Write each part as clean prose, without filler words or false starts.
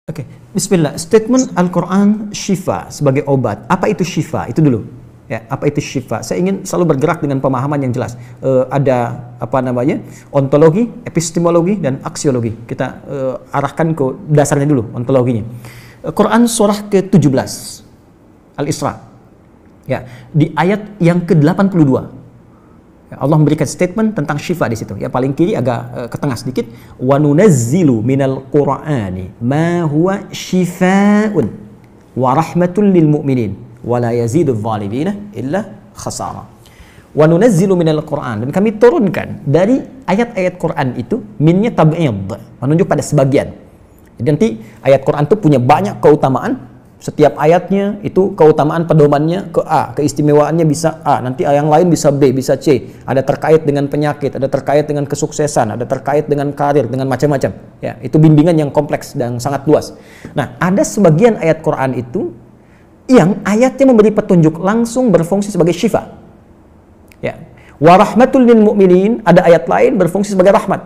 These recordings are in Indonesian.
Oke, Bismillah. Statement Al-Quran syifa sebagai obat. Apa itu syifa? Itu dulu. Ya, apa itu syifa? Saya ingin selalu bergerak dengan pemahaman yang jelas. Ada apa namanya? Ontologi, epistemologi, dan aksiologi. Kita arahkan ke dasarnya dulu, ontologinya. Quran surah ke-17 Al-Isra. Ya, di ayat yang ke-82. Allah memberikan statement tentang syifa di situ. Ya, paling kiri agak ke tengah sedikit. Wa nunazzilu minal Qur'ani ma huwa syifaa'un wa rahmatun lil mu'minin wa la yazidudz zalimina illa khasara. Wa nunazzilu minal Qur'an, dan kami turunkan dari ayat-ayat Quran itu, minnya tab'id, menunjuk pada sebagian. Jadi nanti ayat Quran itu punya banyak keutamaan. Setiap ayatnya itu keutamaan pedomannya ke A, keistimewaannya bisa A, nanti yang lain bisa B, bisa C. Ada terkait dengan penyakit, ada terkait dengan kesuksesan, ada terkait dengan karir, dengan macam-macam. Ya, itu bimbingan yang kompleks dan sangat luas. Nah, ada sebagian ayat Quran itu yang ayatnya memberi petunjuk langsung berfungsi sebagai syifa. Ya. Wa rahmatul lil mu'minin, ada ayat lain berfungsi sebagai rahmat.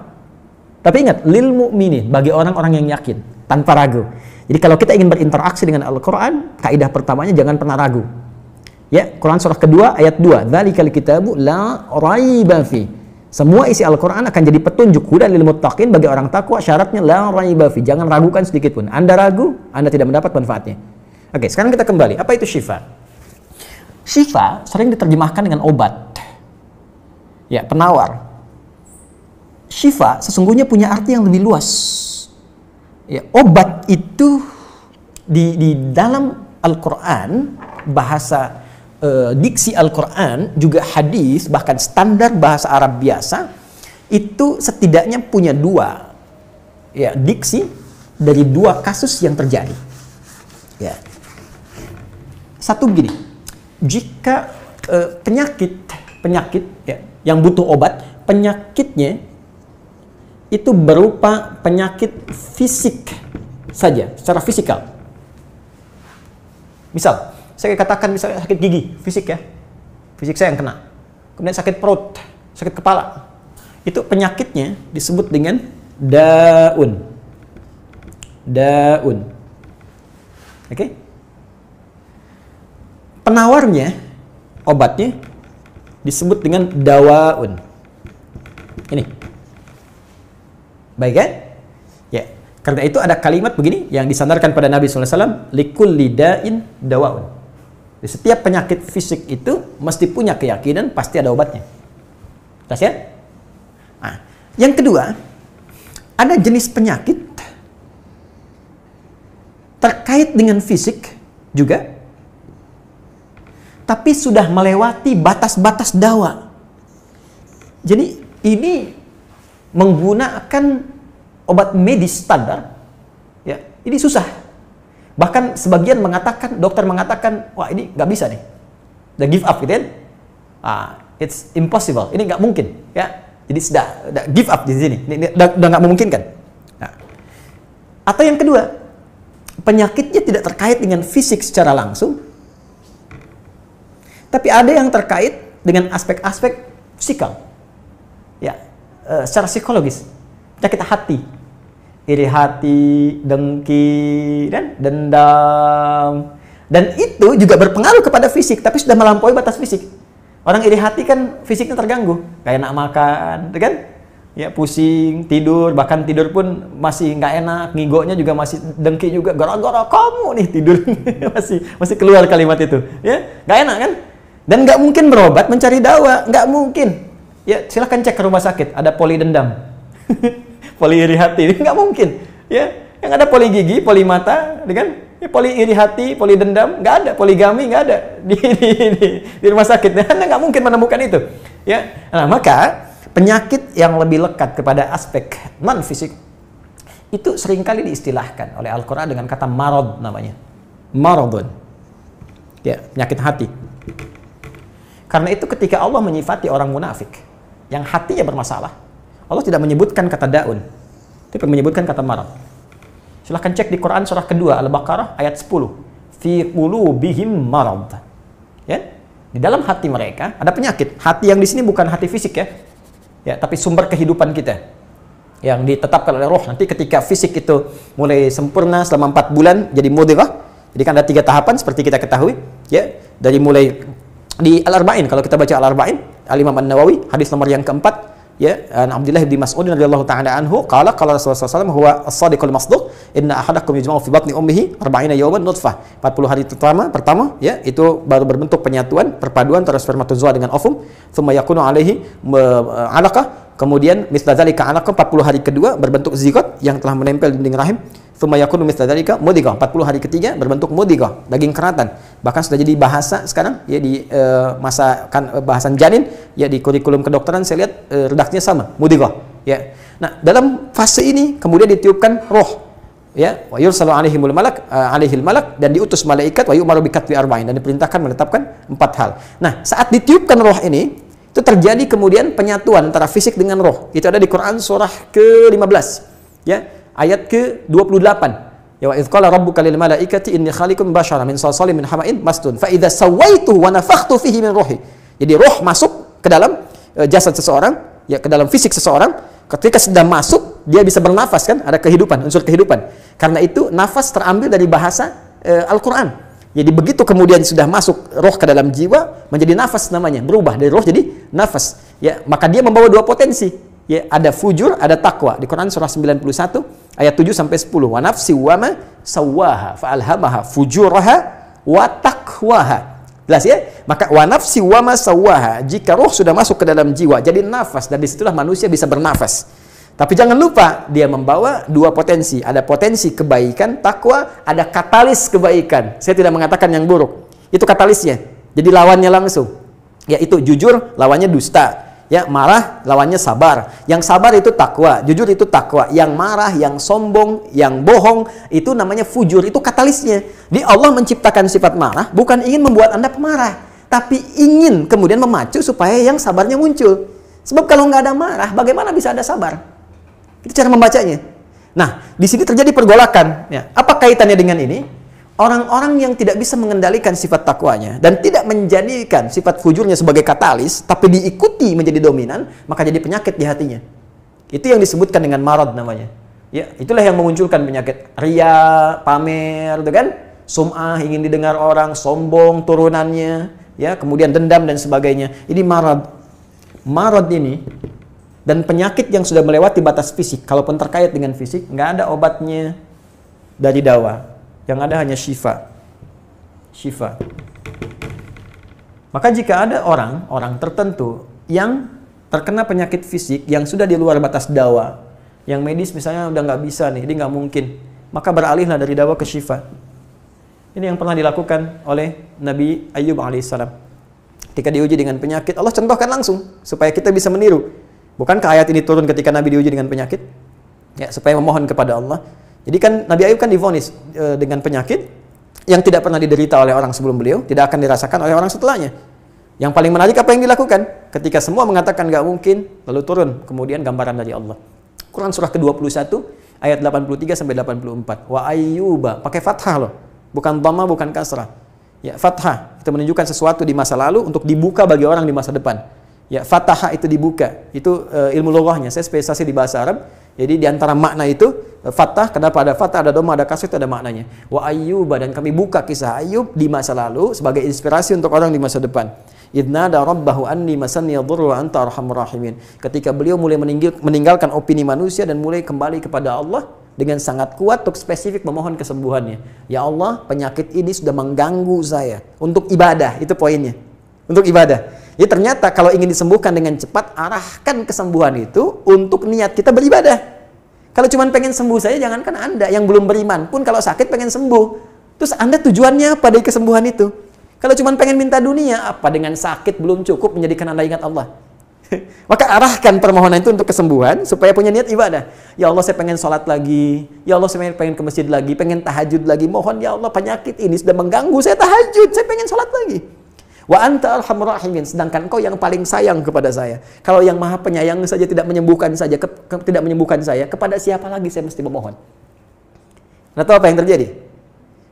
Tapi ingat, lil mu'minin, bagi orang-orang yang yakin, tanpa ragu. Jadi kalau kita ingin berinteraksi dengan Al-Quran, kaidah pertamanya jangan pernah ragu. Ya, Quran surah kedua ayat 2. Dzalikal kitabu la raiba fi. Semua isi Al-Quran akan jadi petunjuk hudan lil muttaqin, bagi orang takwa. Syaratnya la raiba fi. Jangan ragukan sedikit pun. Anda ragu, Anda tidak mendapat manfaatnya. Oke, sekarang kita kembali. Apa itu syifa? Syifa sering diterjemahkan dengan obat. Ya, penawar. Syifa sesungguhnya punya arti yang lebih luas. Ya, obat itu di dalam Al-Quran, bahasa diksi Al-Quran, juga hadis, bahkan standar bahasa Arab biasa, itu setidaknya punya dua ya, diksi dari dua kasus yang terjadi. Ya. Satu begini, jika penyakit ya, yang butuh obat, penyakitnya itu berupa penyakit fisik saja, secara fisikal. Misal, saya katakan misalnya sakit gigi, fisik ya, fisik saya yang kena. Kemudian sakit perut, sakit kepala. Itu penyakitnya disebut dengan daun. Daun. Oke? Penawarnya, obatnya disebut dengan dawaun. Ini. Baik kan? Ya. Karena itu ada kalimat begini yang disandarkan pada Nabi SAW, likulli da'in dawaun. Di setiap penyakit fisik itu mesti punya keyakinan pasti ada obatnya. Jelas ya? Nah, yang kedua, ada jenis penyakit terkait dengan fisik juga, tapi sudah melewati batas-batas dawa. Jadi ini menggunakan obat medis standar, ya, ini susah. Bahkan sebagian mengatakan, dokter mengatakan, wah ini nggak bisa nih, udah give up gitu kan? It's impossible, ini nggak mungkin, ya. Jadi sudah give up di sini, ini udah nggak memungkinkan. Nah. Atau yang kedua, penyakitnya tidak terkait dengan fisik secara langsung, tapi ada yang terkait dengan aspek-aspek psikal, ya. Secara psikologis, penyakit hati, iri hati, dengki, dan dendam, dan itu juga berpengaruh kepada fisik, tapi sudah melampaui batas fisik. Orang iri hati kan fisiknya terganggu, kayak nak makan, kan? Ya, pusing, tidur, bahkan tidur pun masih nggak enak, ngigonya juga masih dengki juga, gara-gara kamu nih tidur, masih keluar kalimat itu, ya, nggak enak kan? Dan nggak mungkin berobat mencari dawa, nggak mungkin. Ya, silahkan cek ke rumah sakit, ada poli dendam, poli iri hati, nggak mungkin. Ya, yang ada poli gigi, poli mata, kan? Ya, poli iri hati, poli dendam, nggak ada, poligami nggak ada di rumah sakit. Anda nggak mungkin menemukan itu. Ya, nah maka penyakit yang lebih lekat kepada aspek non fisik itu seringkali diistilahkan oleh Al-Quran dengan kata marad namanya, maradun. Ya, penyakit hati. Karena itu ketika Allah menyifati orang munafik yang hatinya bermasalah, Allah tidak menyebutkan kata daun, tapi menyebutkan kata marad. Silahkan cek di Quran surah kedua Al-Baqarah ayat 10. Fi qulubihim marad. Ya, di dalam hati mereka ada penyakit. Hati yang di sini bukan hati fisik ya. Ya, tapi sumber kehidupan kita. yang ditetapkan oleh roh. Nanti ketika fisik itu mulai sempurna selama 4 bulan jadi mudghah. Jadi kan ada 3 tahapan seperti kita ketahui, ya. Dari mulai di Al-Arba'in, kalau kita baca Al-Arba'in, Al-Imam An-Nawawi, hadis nomor yang keempat, ya, Abdullah bin Mas'ud radhiyallahu ta'ala anhu, qala Rasulullah SAW, huwa as-sadiqul masduq, inna ahadakum yujma'u fi batni ummihi 40 yawman nutfah. 40 hari pertama, ya, itu baru berbentuk penyatuan, perpaduan antara spermatozoa dengan ovum, thumma yakunu alaihi 'alaqah. Kemudian misla dzalika 'alaqah, 40 hari kedua berbentuk zigot yang telah menempel di dinding rahim. Tsumma yakunu misla dzalika mudghah, 40 hari ketiga berbentuk mudghah, daging keratan. Bahkan sudah jadi bahasa sekarang ya di masa kan bahasan janin ya di kurikulum kedokteran saya lihat redaksinya sama, mudghah ya. Nah, dalam fase ini kemudian ditiupkan roh ya, wa yursalu alaihimul malak alaihil malak, dan diutus malaikat, wa yu'maru bikatbi arba'in, dan diperintahkan menetapkan 4 hal. Nah, saat ditiupkan roh ini itu terjadi kemudian penyatuan antara fisik dengan roh. Itu ada di Quran surah ke-15 ya, ayat ke-28. Ya, wa idz qala rabbuka lil malaikati inni khaliqun basyaran min salsalin min hama'in masdun fa idza sawaituhu wa nafakhtu fihi min ruhi. Jadi roh masuk ke dalam jasad seseorang, ya, ke dalam fisik seseorang. Ketika sudah masuk, dia bisa bernafas, kan, ada kehidupan, unsur kehidupan. Karena itu nafas terambil dari bahasa Al-Qur'an. Jadi begitu kemudian sudah masuk roh ke dalam jiwa, menjadi nafas namanya, berubah dari roh jadi nafas. Ya, maka dia membawa 2 potensi. Ya, ada fujur, ada takwa. Di Quran surah 91 ayat 7 sampai 10. Wa nafsi wa ma sawwaha fa alhamaha fujuraha wa taqwaha. Jelas ya? Maka wa nafsi wa ma sawwaha, jika roh sudah masuk ke dalam jiwa jadi nafas, dan disitulah manusia bisa bernafas. Tapi jangan lupa dia membawa 2 potensi. Ada potensi kebaikan, takwa, ada katalis kebaikan. Saya tidak mengatakan yang buruk. Itu katalisnya. Jadi lawannya langsung. Yaitu jujur, lawannya dusta. Ya, marah, lawannya sabar. Yang sabar itu takwa, jujur itu takwa. Yang marah, yang sombong, yang bohong, itu namanya fujur. Itu katalisnya. Jadi Allah menciptakan sifat marah bukan ingin membuat Anda pemarah, tapi ingin kemudian memacu supaya yang sabarnya muncul. Sebab kalau nggak ada marah, bagaimana bisa ada sabar? Itu cara membacanya. Nah, di sini terjadi pergolakan. Ya. Apa kaitannya dengan ini? Orang-orang yang tidak bisa mengendalikan sifat takwanya dan tidak menjadikan sifat fujurnya sebagai katalis, tapi diikuti menjadi dominan, maka jadi penyakit di hatinya. Itu yang disebutkan dengan marad namanya. Ya, itulah yang memunculkan penyakit riya, pamer, gitu kan? Sum'ah, ingin didengar orang, sombong turunannya, ya, kemudian dendam dan sebagainya. Ini marad. Marad ini dan penyakit yang sudah melewati batas fisik, kalaupun terkait dengan fisik, nggak ada obatnya dari dawa. Yang ada hanya syifa. Syifa. Maka jika ada orang tertentu yang terkena penyakit fisik yang sudah di luar batas dawa, yang medis misalnya udah nggak bisa nih, ini nggak mungkin, maka beralihlah dari dawa ke syifa. Ini yang pernah dilakukan oleh Nabi Ayyub alaihissalam. Ketika diuji dengan penyakit, Allah contohkan langsung supaya kita bisa meniru. Bukankah ayat ini turun ketika Nabi diuji dengan penyakit? Ya, supaya memohon kepada Allah. Jadi kan Nabi Ayub kan divonis dengan penyakit yang tidak pernah diderita oleh orang sebelum beliau, tidak akan dirasakan oleh orang setelahnya. Yang paling menarik apa yang dilakukan? Ketika semua mengatakan nggak mungkin, lalu turun kemudian gambaran dari Allah. Quran surah ke-21 ayat 83 sampai 84. Wa ayyuba, pakai fathah loh. Bukan dhamma, bukan kasrah. Ya, fathah itu menunjukkan sesuatu di masa lalu untuk dibuka bagi orang di masa depan. Ya, fataha itu dibuka. Itu ilmu lughahnya. Saya spesialisasi di bahasa Arab. Jadi di antara makna itu fathah, kenapa ada fathah, ada dhamma, ada kasrah, itu ada maknanya. Wa ayyuba, dan kami buka kisah Ayub di masa lalu sebagai inspirasi untuk orang di masa depan. Idnada rabbahu anni masanni yadhurru wa anta arhamur rahimin. Ketika beliau mulai meninggalkan opini manusia dan mulai kembali kepada Allah dengan sangat kuat untuk spesifik memohon kesembuhannya. Ya Allah, penyakit ini sudah mengganggu saya. Untuk ibadah, itu poinnya. Untuk ibadah. Jadi ternyata kalau ingin disembuhkan dengan cepat, arahkan kesembuhan itu untuk niat kita beribadah. Kalau cuma pengen sembuh saja, jangankan Anda yang belum beriman pun kalau sakit pengen sembuh. Terus Anda tujuannya apa dari kesembuhan itu? Kalau cuma pengen minta dunia, apa dengan sakit belum cukup menjadikan Anda ingat Allah? Maka arahkan permohonan itu untuk kesembuhan supaya punya niat ibadah. Ya Allah, saya pengen sholat lagi. Ya Allah, saya pengen ke masjid lagi, pengen tahajud lagi. Mohon ya Allah, penyakit ini sudah mengganggu saya tahajud, saya pengen sholat lagi. Wa anta arhamur rahimin, sedangkan Engkau yang paling sayang kepada saya. Kalau yang Maha Penyayang saja tidak menyembuhkan saya, kepada siapa lagi saya mesti memohon? Nah, tahu apa yang terjadi?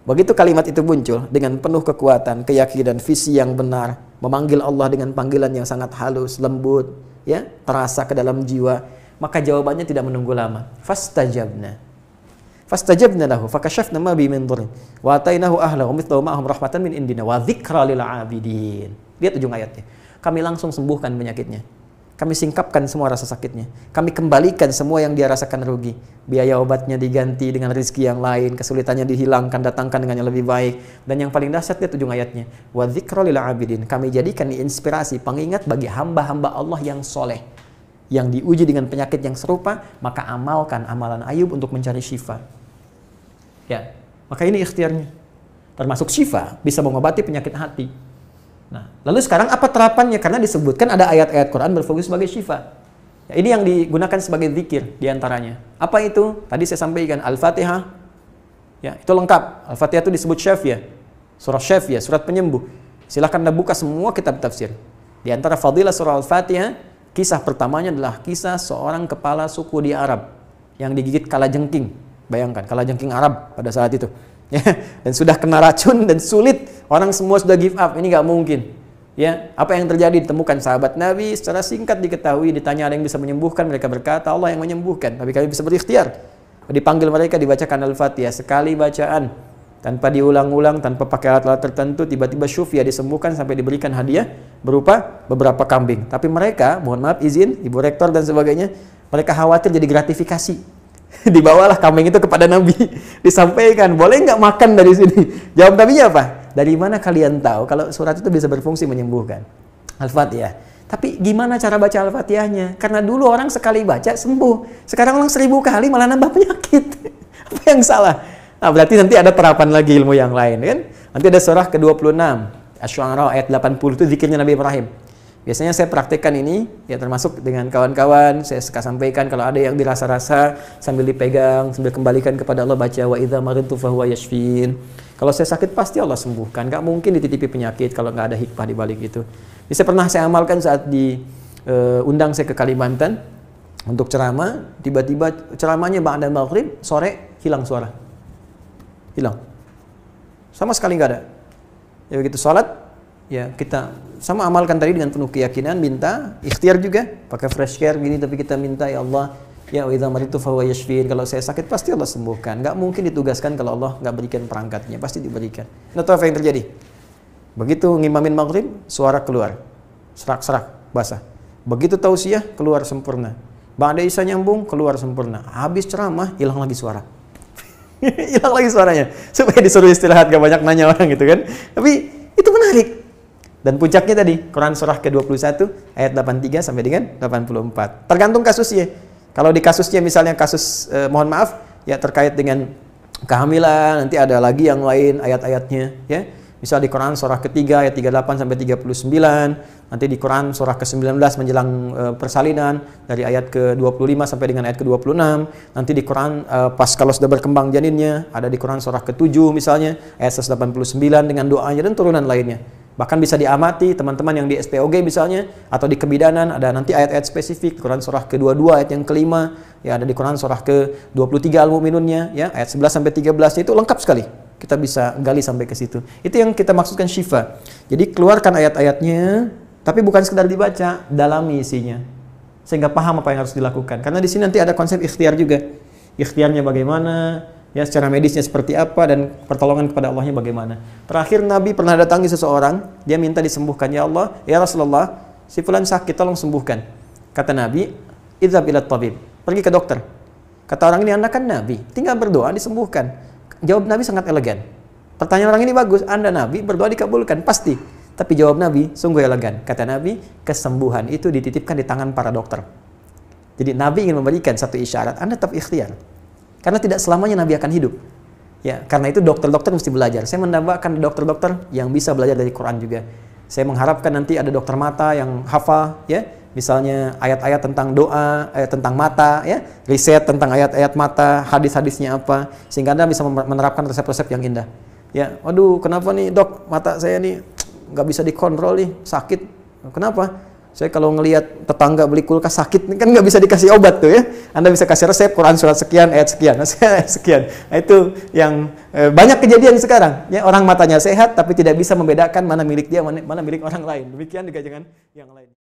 Begitu kalimat itu muncul dengan penuh kekuatan, keyakinan, visi yang benar, memanggil Allah dengan panggilan yang sangat halus, lembut, ya, terasa ke dalam jiwa, Maka jawabannya tidak menunggu lama. Fastajabna lahu fakashafna ma bi min dhurrin wa atainahu ahlahu mithlahu ma'ahum rahmatan min indina wa dzikra lil 'abidin. Lihat ujung ayatnya. Kami langsung sembuhkan penyakitnya. Kami singkapkan semua rasa sakitnya. Kami kembalikan semua yang dia rasakan rugi. Biaya obatnya diganti dengan rezeki yang lain, kesulitannya dihilangkan, datangkan dengan yang lebih baik. Dan yang paling dahsyat, lihat ujung ayatnya. Wa dzikra lil 'abidin. Kami jadikan inspirasi, pengingat bagi hamba-hamba Allah yang soleh, yang diuji dengan penyakit yang serupa, maka amalkan amalan Ayub untuk mencari syifa. Ya, maka ini ikhtiarnya. Termasuk syifa, bisa mengobati penyakit hati. Nah, lalu sekarang apa terapannya? Karena disebutkan ada ayat-ayat Quran berfungsi sebagai syifa. Ya, ini yang digunakan sebagai zikir diantaranya. Apa itu? Tadi saya sampaikan Al-Fatihah. Ya, itu lengkap. Al-Fatihah itu disebut syafiyah. Surah syafiyah, surat penyembuh. Silahkan Anda buka semua kitab tafsir. Di antara fadilah surah Al-Fatihah, kisah pertamanya adalah kisah seorang kepala suku di Arab yang digigit kalajengking. Bayangkan, kalajengking Arab pada saat itu. Ya, dan sudah kena racun dan sulit. Orang semua sudah give up, ini nggak mungkin. Ya, apa yang terjadi? Ditemukan sahabat Nabi, secara singkat diketahui, ditanya ada yang bisa menyembuhkan, mereka berkata Allah yang menyembuhkan, tapi kami bisa berikhtiar. Dipanggil mereka, dibacakan Al-Fatihah, sekali bacaan, tanpa diulang-ulang, tanpa pakai alat-alat tertentu, tiba-tiba syufia disembuhkan sampai diberikan hadiah berupa beberapa kambing. Tapi mereka, mohon maaf izin, Ibu Rektor dan sebagainya, mereka khawatir jadi gratifikasi. Dibawalah kambing itu kepada Nabi, disampaikan, boleh nggak makan dari sini? Jawab Nabinya apa? Dari mana kalian tahu kalau surat itu bisa berfungsi menyembuhkan? Al-Fatihah. Tapi gimana cara baca Al-Fatihahnya? Karena dulu orang sekali baca sembuh, sekarang orang 1000 kali malah nambah penyakit. Apa yang salah? Nah, berarti nanti ada terapan lagi ilmu yang lain, kan? Nanti ada surah ke-26, Asy-Syu'ara ayat 80 itu zikirnya Nabi Ibrahim. Biasanya saya praktekkan ini, ya termasuk dengan kawan-kawan, saya suka sampaikan kalau ada yang dirasa-rasa sambil dipegang, sambil kembalikan kepada Allah, baca wa idza maridtu fahuwa yashfin. Kalau saya sakit pasti Allah sembuhkan, nggak mungkin dititipi penyakit kalau nggak ada hikmah di balik itu. Bisa pernah saya amalkan saat diundang saya ke Kalimantan untuk ceramah, tiba-tiba ceramahnya ba'da maghrib, sore hilang suara. Hilang. Sama sekali nggak ada. Ya begitu sholat, ya kita sama amalkan tadi dengan penuh keyakinan, minta ikhtiar juga pakai fresh care gini, tapi kita minta ya Allah, ya wa idza maridtu fahuwa yashfin, kalau saya sakit pasti Allah sembuhkan. Nggak mungkin ditugaskan kalau Allah nggak berikan perangkatnya, pasti diberikan. Nah, tahu apa yang terjadi? Begitu ngimamin maghrib, suara keluar serak-serak basah. Begitu tausiah, keluar sempurna. Ba'da isya nyambung, keluar sempurna. Habis ceramah, hilang lagi suara. Hilang lagi suaranya, supaya disuruh istirahat, gak banyak nanya orang gitu kan. Tapi itu menarik. Dan puncaknya tadi, Quran surah ke-21 ayat 83 sampai dengan 84. Tergantung kasusnya. Kalau di kasusnya misalnya kasus mohon maaf ya terkait dengan kehamilan, nanti ada lagi yang lain ayat-ayatnya ya. Misal di Quran surah ketiga ayat 38 sampai 39, nanti di Quran surah ke-19 menjelang persalinan dari ayat ke-25 sampai dengan ayat ke-26, nanti di Quran pas kalau sudah berkembang janinnya, ada di Quran surah ke-7 misalnya ayat 189 dengan doanya dan turunan lainnya. Bahkan bisa diamati teman-teman yang di SPOG misalnya, atau di kebidanan, ada nanti ayat-ayat spesifik, Quran surah ke-22 ayat yang kelima, ya ada di Quran surah ke-23 Al-Mu'minunnya, ya ayat 11 sampai 13 itu lengkap sekali. Kita bisa gali sampai ke situ. Itu yang kita maksudkan syifa. Jadi keluarkan ayat-ayatnya, tapi bukan sekedar dibaca, dalami isinya. Sehingga paham apa yang harus dilakukan. Karena di sini nanti ada konsep ikhtiar juga. Ikhtiarnya bagaimana, ya secara medisnya seperti apa, dan pertolongan kepada Allahnya bagaimana. Terakhir Nabi pernah datangi seseorang, dia minta disembuhkan, ya Allah, ya Rasulullah, si fulan sakit, tolong sembuhkan. Kata Nabi, idzhab ila tabib, pergi ke dokter. Kata orang ini, Anda kan Nabi, tinggal berdoa disembuhkan. Jawab Nabi sangat elegan. Pertanyaan orang ini bagus, Anda Nabi, berdoa dikabulkan, pasti. Tapi jawab Nabi sungguh elegan. Kata Nabi, kesembuhan itu dititipkan di tangan para dokter. Jadi Nabi ingin memberikan satu isyarat, Anda tetap ikhtiar. Karena tidak selamanya Nabi akan hidup. Ya, karena itu dokter-dokter mesti belajar. Saya mendambakan dokter-dokter yang bisa belajar dari Quran juga. Saya mengharapkan nanti ada dokter mata yang hafal, ya, misalnya ayat-ayat tentang doa, ayat tentang mata, ya, riset tentang ayat-ayat mata, hadis-hadisnya apa, sehingga Anda bisa menerapkan resep-resep yang indah. Ya, waduh, kenapa nih dok, mata saya nih nggak bisa dikontrol nih, sakit. Kenapa? Saya kalau ngelihat tetangga beli kulkas sakit, kan nggak bisa dikasih obat tuh ya. Anda bisa kasih resep Quran surat sekian, ayat sekian, ayat sekian. Nah, itu yang banyak kejadian sekarang. Ya, orang matanya sehat tapi tidak bisa membedakan mana milik dia, mana milik orang lain. Demikian juga dengan yang lain.